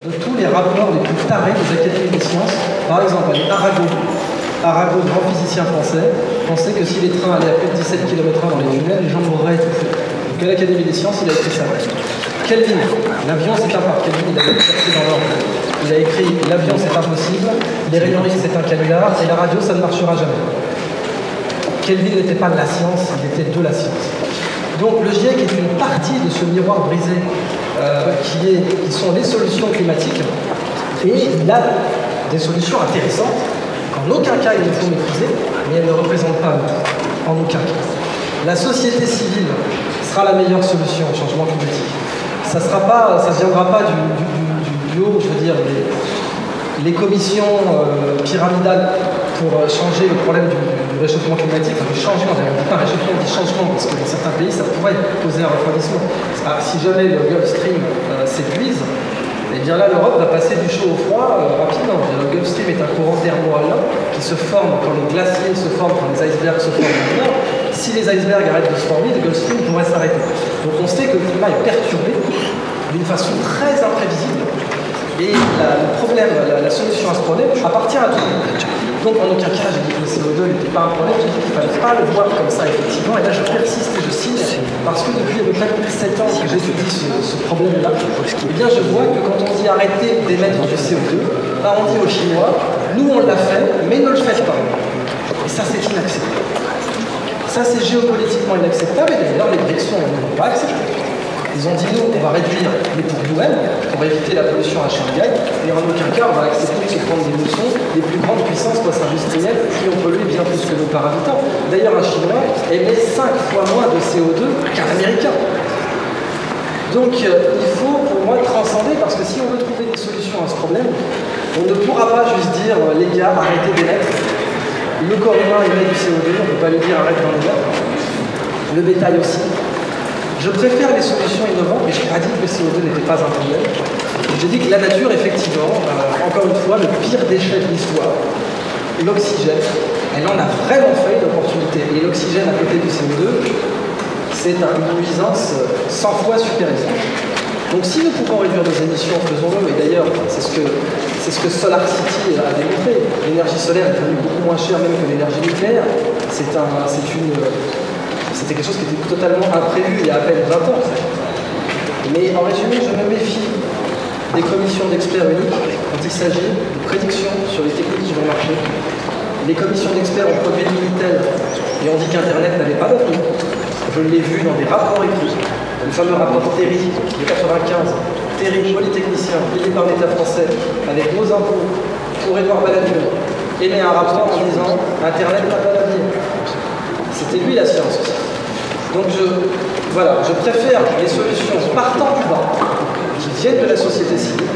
de tous les rapports les plus tarés des académies des sciences. Par exemple, Arago, grand physicien français, pensait que si les trains allaient à plus de 17 km/h dans les tunnels, les gens mourraient étouffés. Donc à l'Académie des sciences, il a écrit ça. Kelvin, l'avion c'est un parc. Kelvin, il a percé dans l'ordre. Il a écrit l'avion c'est impossible, les rayons X c'est un canular, et la radio ça ne marchera jamais. Kelvin n'était pas de la science, il était de la science. Donc le GIEC est une partie de ce miroir brisé qui sont les solutions climatiques, et il a des solutions intéressantes qu'en aucun cas il faut maîtriser, mais elles ne représentent pas le tout, en aucun cas. La société civile sera la meilleure solution au changement climatique. Ça ne viendra pas du haut, je veux dire, les commissions pyramidales pour changer le problème du réchauffement climatique, du changement, on ne dit pas réchauffement, on dit changement, parce que dans certains pays, ça pourrait causer un refroidissement. Si jamais le Gulf Stream s'épuise, et bien là, l'Europe va passer du chaud au froid rapidement. Le Gulf Stream est un courant d'air moyen qui se forme quand les glaciers se forment, quand les icebergs se forment dans le nord. Si les icebergs arrêtent de se former, le Gulf Stream pourrait s'arrêter. Donc on sait que le climat est perturbé d'une façon très imprévisible. Et le problème, la solution à ce problème appartient à tout le monde. Donc en aucun cas, j'ai dit que le CO2 n'était pas un problème, j'ai dit qu'il ne fallait pas le voir comme ça, effectivement. Et là, je persiste et je signe, parce que depuis à peu près 7 ans que j'étudie ce problème-là, eh bien, je vois que quand on dit arrêter d'émettre du CO2, on dit aux Chinois, nous on l'a fait, mais ne le faites pas. Et ça, c'est inacceptable. Ça, c'est géopolitiquement inacceptable, et d'ailleurs, les directions ne l'ont pas accepté. Ils ont dit, nous, on va réduire, mais pour nous-mêmes, pour éviter la pollution à Shanghai, et en aucun cas, on va accepter de se prendre des leçons des plus grandes puissances post-industrielles qui ont pollué bien plus que nos par habitant. D'ailleurs, un Chinois émet 5 fois moins de CO2 qu'un Américain. Donc, il faut, pour moi, transcender, parce que si on veut trouver des solutions à ce problème, on ne pourra pas juste dire, les gars, arrêtez d'émettre. Le corps humain émet du CO2, on ne peut pas lui dire arrête d'en émettre. Le bétail aussi. Je préfère les solutions innovantes, mais je n'ai pas dit que le CO2 n'était pas un problème. J'ai dit que la nature, effectivement, encore une fois, le pire déchet de l'histoire, l'oxygène, elle en a vraiment fait une opportunité. Et l'oxygène à côté du CO2, c'est une nuisance 100 fois supérieure. Donc si nous pouvons réduire nos émissions, faisons-le. Et d'ailleurs, c'est ce que Solar City a démontré. L'énergie solaire est devenue beaucoup moins chère même que l'énergie nucléaire. C'était quelque chose qui était totalement imprévu il y a à peine 20 ans. Mais en résumé, je me méfie des commissions d'experts uniques quand il s'agit de prédictions sur les techniques qui vont marcher. Les commissions d'experts ont produit Minitel et ont dit qu'Internet n'avait pas d'avenir. Je l'ai vu dans des rapports écrits. Le fameux rapport Terry de 95, Terry, polytechnicien, payé par l'État français, avec nos impôts, pour Édouard Balladur, émet un rapport en disant Internet n'a pas d'avenir. C'était lui la science aussi. Donc je préfère les solutions partant du bas, qui viennent de la société civile,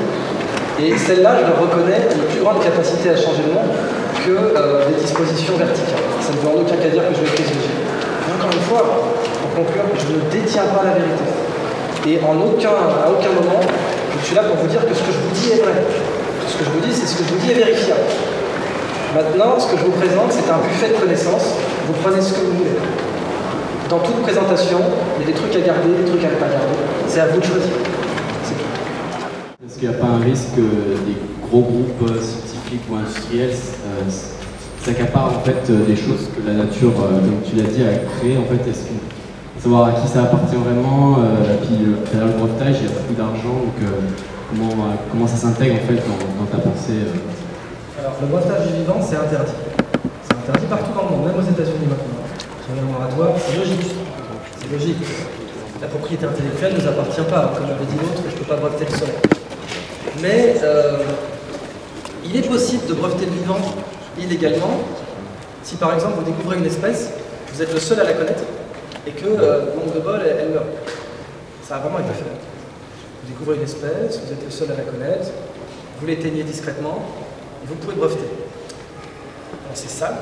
et celle-là, je leur reconnais une plus grande capacité à changer le monde que des dispositions verticales. Ça ne veut en aucun cas dire que je vais préjuger. Et encore une fois, pour conclure, je ne détiens pas la vérité. Et à aucun moment, je suis là pour vous dire que ce que je vous dis est vrai. Tout ce que je vous dis, c'est ce que je vous dis est vérifiable. Maintenant, ce que je vous présente, c'est un buffet de connaissances. Vous prenez ce que vous voulez. Dans toute présentation, il y a des trucs à garder, des trucs à ne pas garder. C'est à vous de choisir. C'est tout. Est-ce qu'il n'y a pas un risque que des gros groupes scientifiques ou industriels s'accaparent en fait des choses que la nature, comme tu l'as dit, a créées? En fait, est-ce que savoir à qui ça appartient vraiment, puis derrière le brevetage, il y a beaucoup d'argent, donc comment ça s'intègre en fait dans ta pensée Alors, le brevetage du vivant, c'est interdit. C'est interdit partout dans le monde, même aux États-Unis maintenant. Sur les laboratoires, c'est logique. C'est logique. La propriété intellectuelle ne nous appartient pas. Comme avait dit l'autre, je ne peux pas breveter le soleil. Mais il est possible de breveter le vivant illégalement si par exemple vous découvrez une espèce, vous êtes le seul à la connaître et que, manque de bol, elle meurt. Ça a vraiment été fait. Vous découvrez une espèce, vous êtes le seul à la connaître, vous l'éteignez discrètement et vous pouvez breveter. Bon, c'est sale.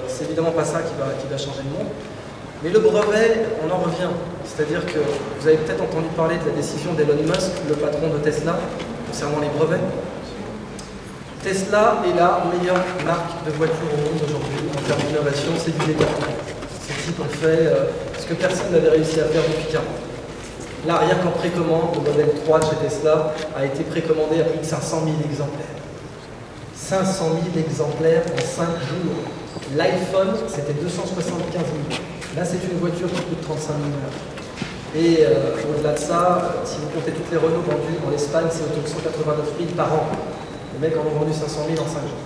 C'est évidemment pas ça qui va changer le monde. Mais le brevet, on en revient. C'est-à-dire que vous avez peut-être entendu parler de la décision d'Elon Musk, le patron de Tesla, concernant les brevets. Tesla est la meilleure marque de voiture au monde aujourd'hui en termes d'innovation, c'est du développement. Ce type ont fait ce que personne n'avait réussi à faire depuis 40 ans. Là, rien qu'en précommande, le modèle 3 de chez Tesla a été précommandé à plus de 500 000 exemplaires. 500 000 exemplaires en 5 jours. L'iPhone, c'était 275 000. Là, c'est une voiture qui coûte 35 000 €. Et au-delà de ça, si vous comptez toutes les Renault vendues en Espagne, c'est autour de 189 000 par an. Les mecs en ont vendu 500 000 en 5 jours.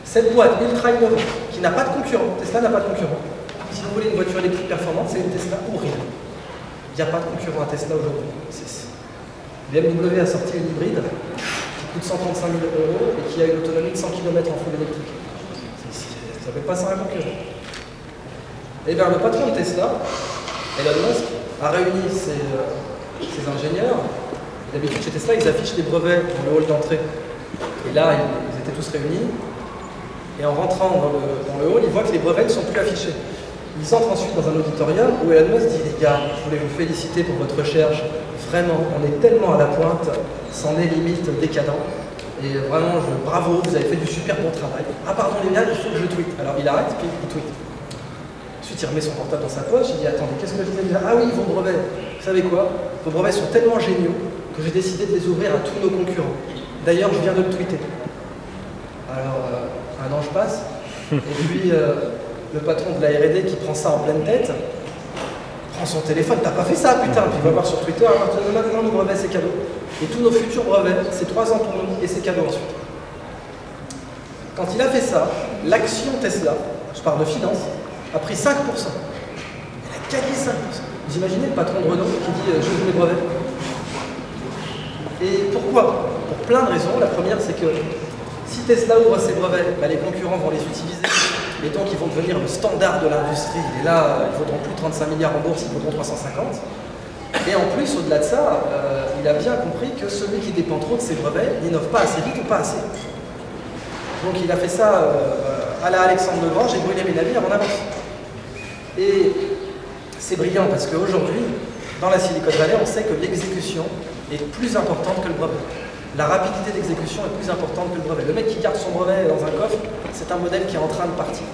Cette boîte ultra innovante, qui n'a pas de concurrent, Tesla n'a pas de concurrent. Si vous voulez une voiture électrique performante, c'est une Tesla ou rien. Il n'y a pas de concurrent à Tesla aujourd'hui. BMW a sorti une hybride qui coûte 135 000 € et qui a une autonomie de 100 km en full électrique. Ça ne s'appelle pas ça un concurrent. Et bien le patron de Tesla, Elon Musk, a réuni ses ingénieurs. D'habitude chez Tesla, ils affichent les brevets dans le hall d'entrée. Et là, ils étaient tous réunis. Et en rentrant dans le hall, ils voient que les brevets ne sont plus affichés. Ils entrent ensuite dans un auditorium où Elon Musk dit « Les gars, je voulais vous féliciter pour votre recherche. Vraiment, on est tellement à la pointe, c'en est limite décadent. Et vraiment, bravo, vous avez fait du super bon travail. Ah pardon les gars, il faut que je tweete. » Alors il arrête, puis il tweete. Ensuite, il remet son portable dans sa poche, il dit « Attendez, qu'est-ce que je disais déjà? Ah oui, vos brevets. Vous savez quoi? Vos brevets sont tellement géniaux que j'ai décidé de les ouvrir à tous nos concurrents. D'ailleurs, je viens de le tweeter. » Alors, un ange passe, et puis le patron de la R&D qui prend ça en pleine tête, prend son téléphone, t'as pas fait ça putain, puis il va voir sur Twitter, à partir de maintenant nos brevets c'est cadeau. Et tous nos futurs brevets, c'est 3 ans pour nous et c'est cadeau ensuite. Quand il a fait ça, l'action Tesla, je parle de finance, a pris 5%. Elle a gagné 5%. Vous imaginez le patron de Renault qui dit je veux mes brevets. Et pourquoi? Pour plein de raisons. La première c'est que si Tesla ouvre ses brevets, les concurrents vont les utiliser. Et donc ils vont devenir le standard de l'industrie. Et là, ils vaudront plus 35 milliards en bourse, ils vaudront 350. Et en plus, au-delà de ça, il a bien compris que celui qui dépend trop de ses brevets n'innove pas assez vite ou pas assez. Donc il a fait ça à la Alexandre Legrand, j'ai brûlé mes navires en avance. Et c'est brillant parce qu'aujourd'hui, dans la Silicon Valley, on sait que l'exécution est plus importante que le brevet. La rapidité d'exécution est plus importante que le brevet. Le mec qui garde son brevet dans un coffre, c'est un modèle qui est en train de partir.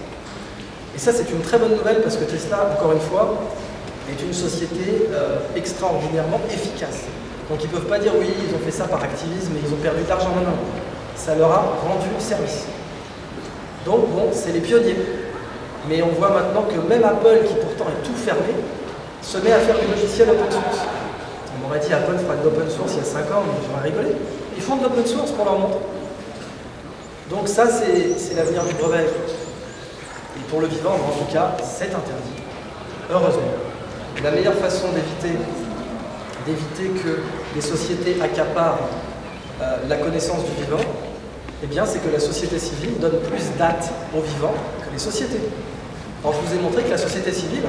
Et ça, c'est une très bonne nouvelle parce que Tesla, encore une fois, est une société extraordinairement efficace. Donc ils ne peuvent pas dire oui, ils ont fait ça par activisme et ils ont perdu de l'argent. Non, non. Ça leur a rendu service. Donc bon, c'est les pionniers. Mais on voit maintenant que même Apple, qui pourtant est tout fermé, se met à faire du logiciel open source. On m'aurait dit Apple fera de l'open source il y a 5 ans, mais j'aurais rigolé. Ils font de l'open source pour leur montre. Donc ça, c'est l'avenir du brevet. Et pour le vivant, en tout cas, c'est interdit. Heureusement. La meilleure façon d'éviter que les sociétés accaparent la connaissance du vivant, eh bien, c'est que la société civile donne plus d'actes aux vivants que les sociétés. Alors, je vous ai montré que la société civile,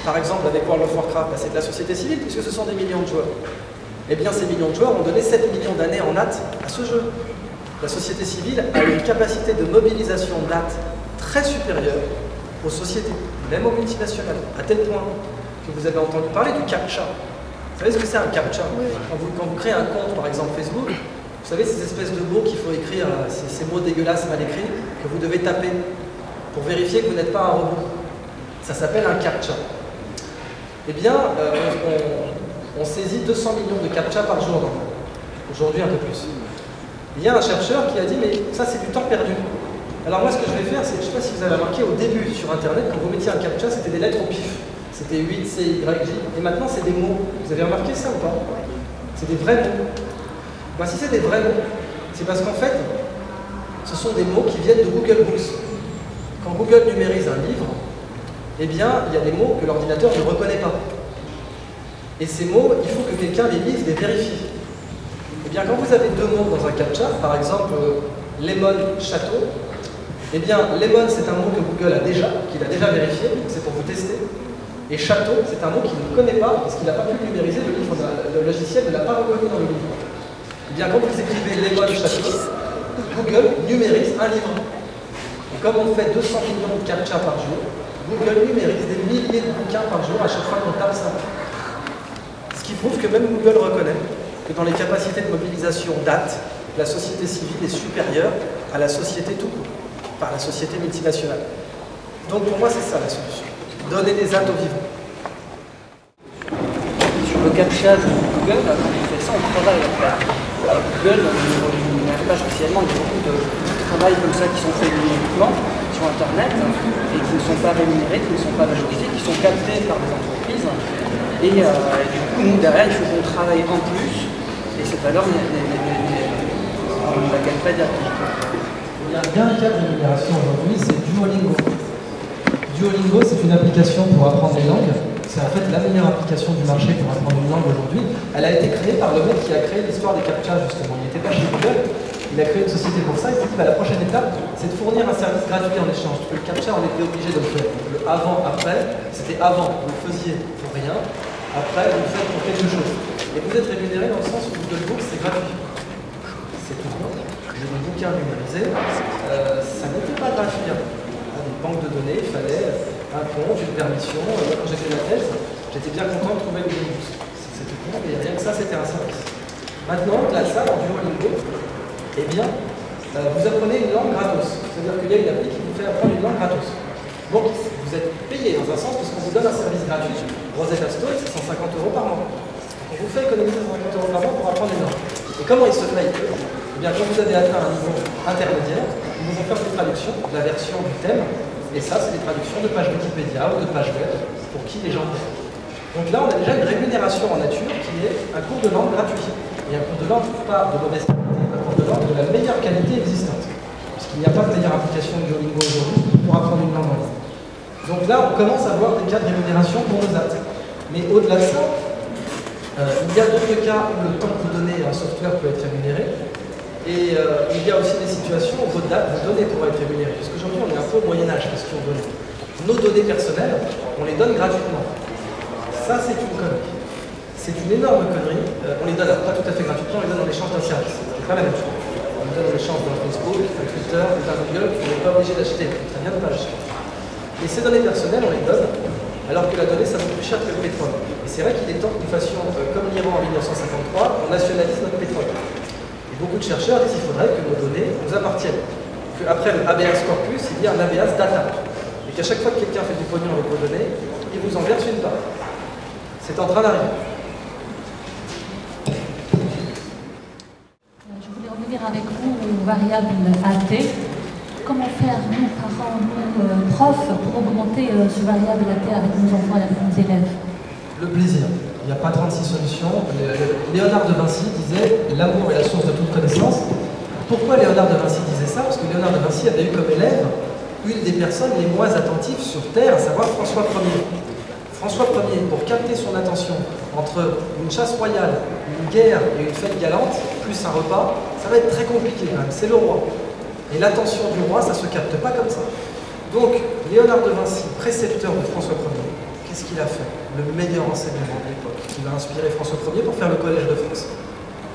par exemple avec World of Warcraft, c'est de la société civile puisque ce sont des millions de joueurs. Eh bien, ces millions de joueurs ont donné 7 millions d'années en nattes à ce jeu. La société civile a une capacité de mobilisation natte très supérieure aux sociétés, même aux multinationales, à tel point que vous avez entendu parler du CAPTCHA. Vous savez ce que c'est un CAPTCHA? Quand vous créez un compte, par exemple Facebook, vous savez ces espèces de mots qu'il faut écrire, ces mots dégueulasses mal écrits, que vous devez taper pour vérifier que vous n'êtes pas un robot. Ça s'appelle un CAPTCHA. Eh bien, on saisit 200 millions de CAPTCHA par jour. Aujourd'hui, un peu plus. Il y a un chercheur qui a dit, mais ça c'est du temps perdu. Alors moi, ce que je vais faire, c'est, je ne sais pas si vous avez remarqué, au début sur Internet, quand vous mettiez un CAPTCHA, c'était des lettres au pif. C'était 8, C, Y, J. Et maintenant, c'est des mots. Vous avez remarqué ça ou pas? C'est des vrais mots. Ben, si c'est des vrais mots, c'est parce qu'en fait, ce sont des mots qui viennent de Google Books. Quand Google numérise un livre, eh bien, il y a des mots que l'ordinateur ne reconnaît pas. Et ces mots, il faut que quelqu'un les lise, les vérifie. Eh bien, quand vous avez deux mots dans un CAPTCHA, par exemple, lemon, château, eh bien, lemon, c'est un mot que Google a déjà, qu'il a déjà vérifié, c'est pour vous tester. Et château, c'est un mot qu'il ne connaît pas, parce qu'il n'a pas pu numériser, le logiciel ne l'a pas reconnu dans le livre. Eh bien, quand vous écrivez lemon, château, Google numérise un livre. Et comme on fait 200 millions de CAPTCHA par jour, Google numérise des milliers de bouquins par jour à chaque fois qu'on tape ça. Ce qui prouve que même Google reconnaît que dans les capacités de mobilisation date, la société civile est supérieure à la société tout court, enfin la société multinationale. Donc pour moi c'est ça la solution, donner des actes aux vivants. CAPTCHA de Google, quand on fait ça, on travaille en fait. Google, on n'arrive pas spécialement, il y a beaucoup de travail comme ça qui sont faits uniquement sur Internet et qui ne sont pas rémunérés, qui ne sont pas valorisés, qui sont captés par des entreprises. Et du coup, nous, derrière, il faut qu'on travaille en plus et cette valeur, on ne la gagne pas directement. Il y a bien un cas de rémunération aujourd'hui, c'est Duolingo. Duolingo, c'est une application pour apprendre les langues. C'est en fait la meilleure application du marché pour apprendre une langue aujourd'hui. Elle a été créée par le mec qui a créé l'histoire des CAPTCHA, justement. Il n'était pas chez Google, il a créé une société pour ça. Il s'est dit, la prochaine étape, c'est de fournir un service gratuit en échange. Le CAPTCHA, on était obligé de le faire. Le avant-après, c'était avant, vous le faisiez pour rien. Après, vous le faites pour quelque chose. Et vous êtes rémunéré dans le sens où Google Books, c'est gratuit. C'est tout bon. J'ai des bouquins numérisés. Ça n'était pas gratuit. Des banques de données, il fallait un compte, une permission. Quand j'ai fait ma thèse, j'étais bien content de trouver Google Books. C'était tout bon, mais rien que ça, c'était un service. Maintenant, au-delà de ça, dans Duolingo, eh bien, vous apprenez une langue gratos. C'est-à-dire qu'il y a une appli qui vous fait apprendre une langue gratos. Donc, vous êtes payé dans un sens parce qu'on vous donne un service gratuit. Rosetta Stone, c'est 150 € par mois. On vous fait économiser 150 € par mois pour apprendre une langue. Et comment il se paye? Eh bien, quand vous avez atteint un niveau intermédiaire, ils vous vont faire des traductions de la version du thème. Et ça, c'est des traductions de pages Wikipédia ou de pages web pour qui les gens payent. Donc là, on a déjà une rémunération en nature qui est un cours de langue gratuit. Et un cours de langue, pas de mauvaise qualité, un cours de langue de la meilleure qualité existante. Parce qu'il n'y a pas de meilleure application de Duolingo aujourd'hui pour apprendre une langue en ligne. Donc là, on commence à voir des cas de rémunération pour nos actes. Mais au-delà de ça, il y a d'autres cas où le temps que vous donnez à un software peut être rémunéré. Et il y a aussi des situations où vos données pourraient être rémunérées. Parce qu'aujourd'hui, on est un peu au Moyen-Âge, question données. Nos données personnelles, on les donne gratuitement. Ça, c'est une connerie. C'est une énorme connerie. On les donne pas tout à fait gratuitement, on les donne en échange d'un service. C'est pas la même chose. On les donne en échange d'un Facebook, d'un Twitter, d'un Google, on n'est pas obligé d'acheter. Ça vient de pas acheter. Et ces données personnelles, on les donne, alors que la donnée, ça vaut plus cher que le pétrole. Et c'est vrai qu'il est temps que nous fassions, comme l'Iran en 1953, on nationalise notre pétrole. Et beaucoup de chercheurs disent qu'il faudrait que nos données nous appartiennent. Qu'après le habeas corpus, il y a un habeas data. Et qu'à chaque fois que quelqu'un fait du pognon avec vos données, il vous en verse une part. C'est en train d'arriver. Je voulais revenir avec vous aux variables AT. Comment faire, nous, parents, nous, profs, pour augmenter ce variable AT avec nos enfants et avec nos élèves? Le plaisir. Il n'y a pas 36 solutions. Léonard de Vinci disait « L'amour est la source de toute connaissance ». Pourquoi Léonard de Vinci disait ça? Parce que Léonard de Vinci avait eu comme élève une des personnes les moins attentives sur Terre, à savoir François Ier. François Ier, pour capter son attention entre une chasse royale, une guerre et une fête galante, plus un repas, ça va être très compliqué quand même. C'est le roi. Et l'attention du roi, ça ne se capte pas comme ça. Donc, Léonard de Vinci, précepteur de François Ier, qu'est-ce qu'il a fait? Le meilleur enseignement de l'époque, qui va inspirer François Ier pour faire le Collège de France,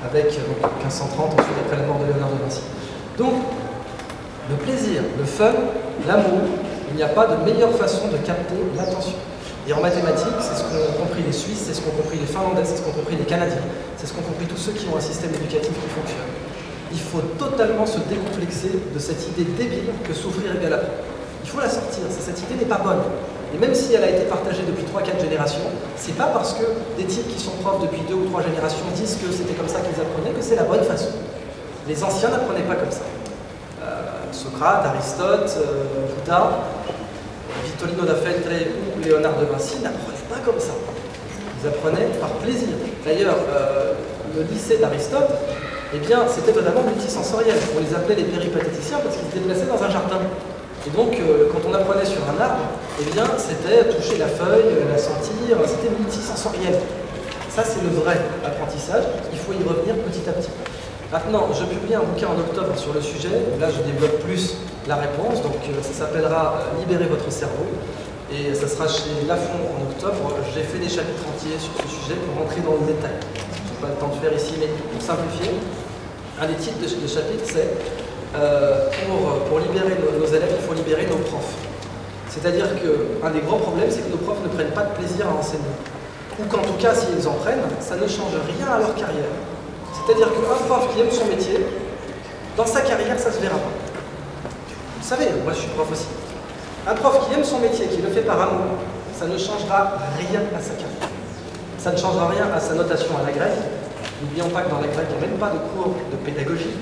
avec 1530, ensuite après la mort de Léonard de Vinci. Donc, le plaisir, le fun, l'amour, il n'y a pas de meilleure façon de capter l'attention. Et en mathématiques, c'est ce qu'ont compris les Suisses, c'est ce qu'ont compris les Finlandais, c'est ce qu'ont compris les Canadiens, c'est ce qu'ont compris tous ceux qui ont un système éducatif qui fonctionne. Il faut totalement se décomplexer de cette idée débile que souffrir égale apprendre. Il faut la sortir, cette idée n'est pas bonne. Et même si elle a été partagée depuis 3-4 générations, c'est pas parce que des types qui sont profs depuis 2 ou 3 générations disent que c'était comme ça qu'ils apprenaient que c'est la bonne façon. Les anciens n'apprenaient pas comme ça. Socrate, Aristote, Bouddha, Vittorino da Feltre ou Léonard de Vinci n'apprenaient pas comme ça. Ils apprenaient par plaisir. D'ailleurs, le lycée d'Aristote, eh bien, c'était totalement multisensoriel. On les appelait les péripatéticiens parce qu'ils se déplaçaient dans un jardin. Et donc, quand on apprenait sur un arbre, eh bien, c'était toucher la feuille, la sentir, c'était multisensoriel. Ça, c'est le vrai apprentissage. Il faut y revenir petit à petit. Maintenant, je publie un bouquin en octobre sur le sujet. Là, je développe plus la réponse. Donc, ça s'appellera « Libérer votre cerveau ». Et ça sera chez Lafon en octobre. J'ai fait des chapitres entiers sur ce sujet pour rentrer dans le détail. Je n'ai pas le temps de faire ici, mais pour simplifier, un des titres de chapitre, c'est pour libérer nos élèves, il faut libérer nos profs. C'est-à-dire qu'un des grands problèmes, c'est que nos profs ne prennent pas de plaisir à enseigner. Ou qu'en tout cas, s'ils en prennent, ça ne change rien à leur carrière. C'est-à-dire qu'un prof qui aime son métier, dans sa carrière, ça ne se verra pas. Vous savez, moi je suis prof aussi. Un prof qui aime son métier, qui le fait par amour, ça ne changera rien à sa carrière. Ça ne changera rien à sa notation à la grecque. N'oublions pas que dans la grecque, il n'y a même pas de cours de pédagogie.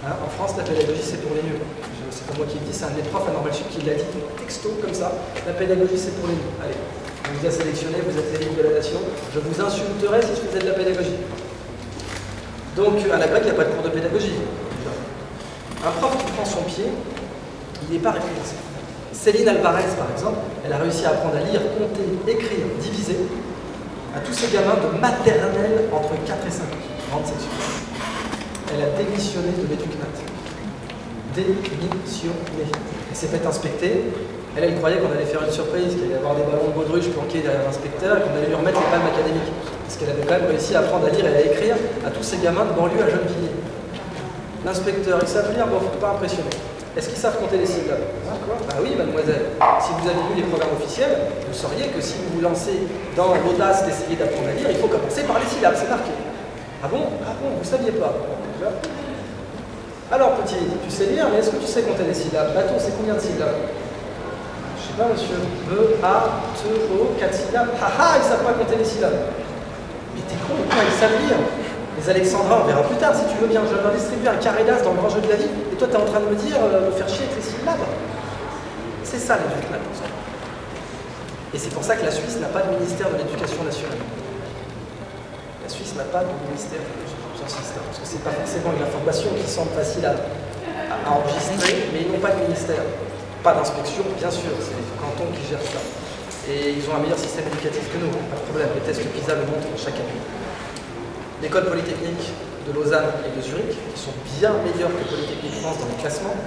Hein, en France, la pédagogie, c'est pour les nuls. C'est pas moi qui le dis, c'est un des profs à Normal Sup qui l'a dit texto comme ça. La pédagogie, c'est pour les nuls. Allez, on vous a sélectionné, vous êtes l'élite de la nation. Je vous insulterai si je faisais de la pédagogie. Donc, à la grecque, il n'y a pas de cours de pédagogie. Un prof qui prend son pied, il n'est pas référencé. Céline Alvarez, par exemple, elle a réussi à apprendre à lire, compter, écrire, diviser à tous ces gamins de maternelle entre 4 et 5 ans, grande section. Elle a démissionné de l'éducnat. Démissionné. Elle s'est fait inspecter. Elle croyait qu'on allait faire une surprise, qu'il allait y avoir des ballons de baudruche planqués derrière l'inspecteur et qu'on allait lui remettre les palmes académiques. Parce qu'elle avait quand même réussi à apprendre à lire et à écrire à tous ces gamins de banlieue à Gennevilliers. L'inspecteur, ils savent lire, bon, pas impressionné. Est-ce qu'ils savent compter les syllabes? Bah oui, mademoiselle. Si vous avez lu les programmes officiels, vous sauriez que si vous vous lancez dans l'audace d'essayer d'apprendre à lire, il faut commencer par les syllabes, c'est marqué. Ah bon? Ah bon, vous ne saviez pas? Alors petit, tu sais lire, mais est-ce que tu sais compter les syllabes? Bateau, c'est combien de syllabes? Je sais pas, monsieur. B, A, T, O, 4 syllabes. Haha, ils savent pas compter les syllabes. Mais t'es con, quoi, ils savent lire. Les Alexandrins, on verra plus tard si tu veux bien. Je vais leur distribuer un carré d'as dans le grand jeu de la vie. Et toi, tu es en train de me dire, me faire chier avec les syllabes. C'est ça l'éducation. Et c'est pour ça que la Suisse n'a pas de ministère de l'éducation nationale. La Suisse n'a pas de ministère, j'insiste, parce que c'est pas forcément une information qui semble facile à enregistrer, mais ils n'ont pas de ministère. Pas d'inspection, bien sûr, c'est les cantons qui gèrent ça. Et ils ont un meilleur système éducatif que nous, pas de problème. Les tests PISA le montrent chaque année. L'école polytechnique de Lausanne et de Zurich, qui sont bien meilleures que Polytechnique France dans les classements,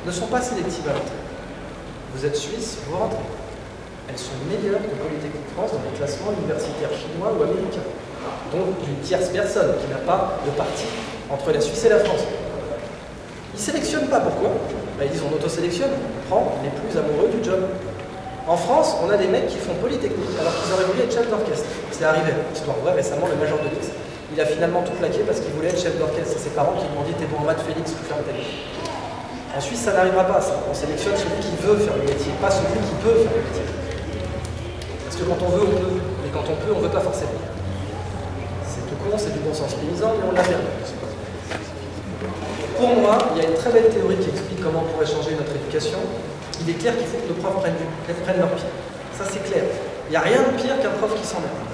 ne sont pas sélectives à l'entrée. Vous êtes suisse, vous rentrez. Elles sont meilleures que Polytechnique France dans les classements universitaires chinois ou américains. Donc d'une tierce personne qui n'a pas de parti entre la Suisse et la France. Ils ne sélectionnent pas, pourquoi? Ils disent on auto-sélectionne, on prend les plus amoureux du job. En France, on a des mecs qui font Polytechnique alors qu'ils auraient voulu être chef d'orchestre. C'est arrivé, histoire vraie, récemment, le major de Lix. Il a finalement tout plaqué parce qu'il voulait être chef d'orchestre. C'est ses parents qui lui ont dit t'es bon en maths, Félix, tu fermes ta gueule. En Suisse, ça n'arrivera pas, ça. On sélectionne celui qui veut faire le métier, pas celui qui peut faire le métier. Parce que quand on veut, on peut. Mais quand on peut, on ne veut pas forcément. C'est tout con, c'est du bon sens paysan, mais on l'a perdu. Pour moi, il y a une très belle théorie qui explique comment on pourrait changer notre éducation. Il est clair qu'il faut que nos profs prennent leur pied. Ça, c'est clair. Il n'y a rien de pire qu'un prof qui s'emmerde.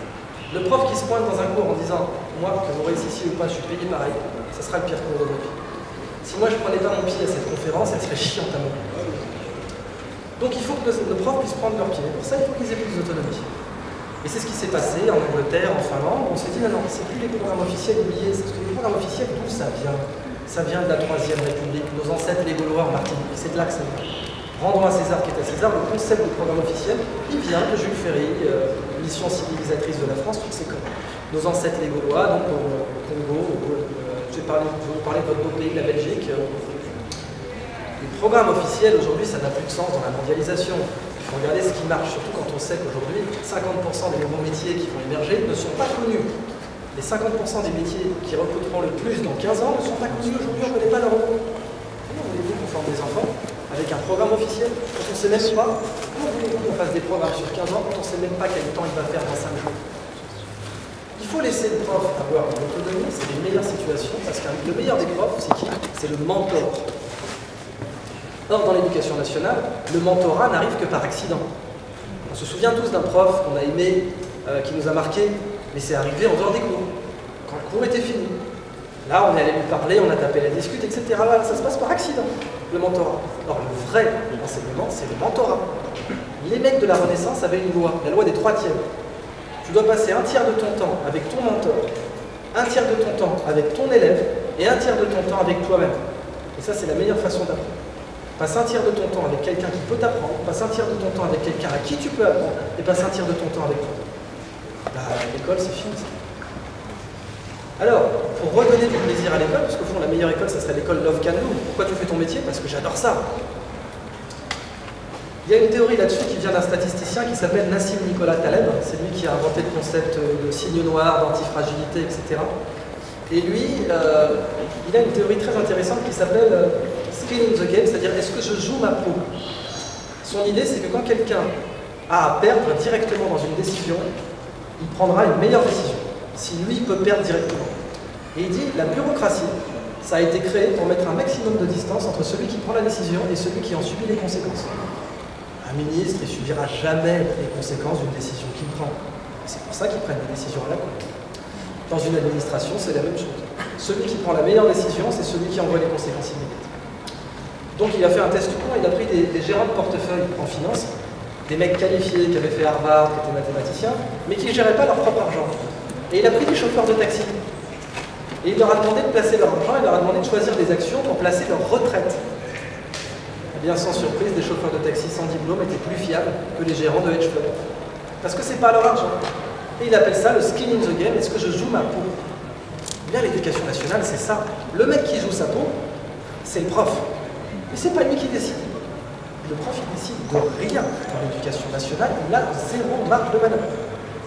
Le prof qui se pointe dans un cours en disant « Moi, que vous réussissiez ou pas, je suis payé pareil », ça sera le pire cours de votre vie. Si moi, je prenais pas mon pied à cette conférence, elle serait chiante à mourir. Donc, il faut que nos profs puissent prendre leur pied. Pour ça, il faut qu'ils aient plus d'autonomie. Et c'est ce qui s'est passé en Angleterre, en Finlande. On s'est dit « Non, non, c'est plus les programmes officiels oubliés. Parce que les programmes officiels, d'où ça vient? Ça vient de la Troisième République. Nos ancêtres, les Gaulois en Martinique. C'est de là que ça vient. Rendons à César qui est à César, le concept de programme officiel, il vient de Jules Ferry, mission civilisatrice de la France, toutes ces conneries. Nos ancêtres les Gaulois, donc au Congo, je vais vous parler de votre beau pays, la Belgique. Les programmes officiels, aujourd'hui, ça n'a plus de sens dans la mondialisation. Il faut regarder ce qui marche, surtout quand on sait qu'aujourd'hui, 50% des nouveaux métiers qui vont émerger ne sont pas connus. Les 50% des métiers qui recruteront le plus dans 15 ans ne sont pas connus aujourd'hui, on ne connaît pas leur nom. Comment voulez-vous qu'on forme des enfants avec un programme officiel, quand on ne sait même pas, comment voulez-vous qu'on fasse des programmes sur 15 ans quand on ne sait même pas quel temps il va faire dans 5 jours? Il faut laisser le prof avoir une autonomie, c'est les meilleures situations, parce que le meilleur des profs, c'est qui? C'est le mentor. Or, dans l'éducation nationale, le mentorat n'arrive que par accident. On se souvient tous d'un prof qu'on a aimé, qui nous a marqué, mais c'est arrivé en dehors des cours, quand le cours était fini. Là, on est allé lui parler, on a tapé la discute, etc. Là, ça se passe par accident, le mentorat. Or, le vrai enseignement, c'est le mentorat. Les mecs de la Renaissance avaient une loi, la loi des 3/3. Tu dois passer un tiers de ton temps avec ton mentor, un tiers de ton temps avec ton élève, et un tiers de ton temps avec toi-même. Et ça, c'est la meilleure façon d'apprendre. Passe un tiers de ton temps avec quelqu'un qui peut t'apprendre, passe un tiers de ton temps avec quelqu'un à qui tu peux apprendre, et passe un tiers de ton temps avec toi. Bah, l'école, c'est fini, ça. Alors, pour redonner du plaisir à l'école, parce qu'au fond, la meilleure école, ça serait l'école Love Can Do. Pourquoi tu fais ton métier? Parce que j'adore ça. Il y a une théorie là-dessus qui vient d'un statisticien qui s'appelle Nassim Nicolas Taleb. C'est lui qui a inventé le concept de signe noir, d'antifragilité, etc. Et lui, il a une théorie très intéressante qui s'appelle Skin in the Game, c'est-à-dire est-ce que je joue ma peau? Son idée, c'est que quand quelqu'un a à perdre directement dans une décision, il prendra une meilleure décision, si lui peut perdre directement. Et il dit, la bureaucratie, ça a été créé pour mettre un maximum de distance entre celui qui prend la décision et celui qui en subit les conséquences. Un ministre, il subira jamais les conséquences d'une décision qu'il prend. C'est pour ça qu'ils prennent des décisions à la con. Dans une administration, c'est la même chose. Celui qui prend la meilleure décision, c'est celui qui envoie les conséquences immédiates. Donc il a fait un test tout court, il a pris des gérants de portefeuille en finance, des mecs qualifiés qui avaient fait Harvard, qui étaient mathématiciens, mais qui ne géraient pas leur propre argent. Et il a pris des chauffeurs de taxi. Et il leur a demandé de placer leur argent, il leur a demandé de choisir des actions pour placer leur retraite. Eh bien, sans surprise, des chauffeurs de taxi sans diplôme étaient plus fiables que les gérants de hedge fund. Parce que c'est pas leur argent. Et il appelle ça le skin in the game. Est-ce que je joue ma peau? Eh bien, l'éducation nationale, c'est ça. Le mec qui joue sa peau, c'est le prof. Et c'est pas lui qui décide. Le prof, il décide de rien dans l'éducation nationale. Il a zéro marge de manœuvre.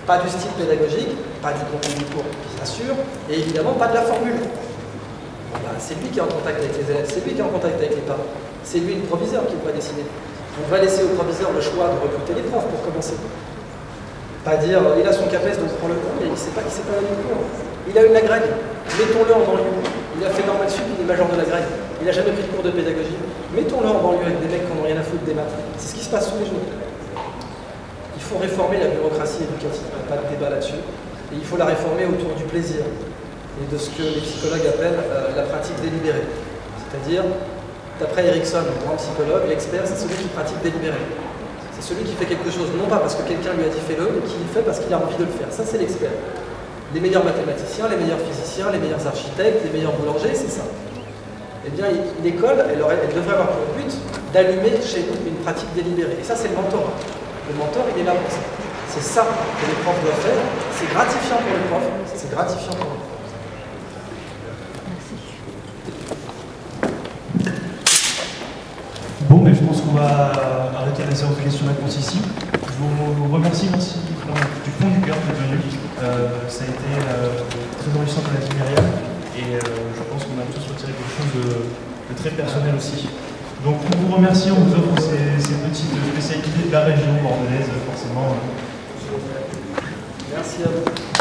Pas du style pédagogique, pas du contenu du cours, bien sûr, et évidemment pas de la formule. Ben, c'est lui qui est en contact avec les élèves, c'est lui qui est en contact avec les parents. C'est lui le proviseur qui va décider. On va laisser au proviseur le choix de recruter les profs pour commencer. Pas dire, il a son CAPES, donc il prend le cours, mais il ne sait pas donner le cours. Il a une agrègue, mettons-le en banlieue. Il a fait normal sup, il est major de l'agrègue. Il n'a jamais pris de cours de pédagogie. Mettons-le en banlieue avec des mecs qui n'en ont rien à foutre des maths. C'est ce qui se passe tous les jours. Il faut réformer la bureaucratie éducative, pas de débat là-dessus. Et il faut la réformer autour du plaisir et de ce que les psychologues appellent la pratique délibérée. C'est-à-dire, d'après Erickson, le grand psychologue, l'expert, c'est celui qui pratique délibéré. C'est celui qui fait quelque chose, non pas parce que quelqu'un lui a dit fais-le, mais qui le fait parce qu'il a envie de le faire. Ça, c'est l'expert. Les meilleurs mathématiciens, les meilleurs physiciens, les meilleurs architectes, les meilleurs boulangers, c'est ça. Eh bien, l'école, elle devrait avoir pour but d'allumer chez nous une pratique délibérée. Et ça, c'est le mentorat. Le mentor, il est là pour ça. C'est ça que les profs doivent faire. C'est gratifiant pour les profs, c'est gratifiant pour nous. Bon, mais je pense qu'on va arrêter la séance de questions-réponses ici. Je vous remercie, merci vraiment du fond du cœur d'être venu. Ça a été très enrichissant comme l'a dit Myriam, et je pense qu'on a tous retiré quelque chose de très personnel aussi. Donc on vous remercie, on vous offre ces petites spécialités de la région bordelaise, forcément. Merci à vous.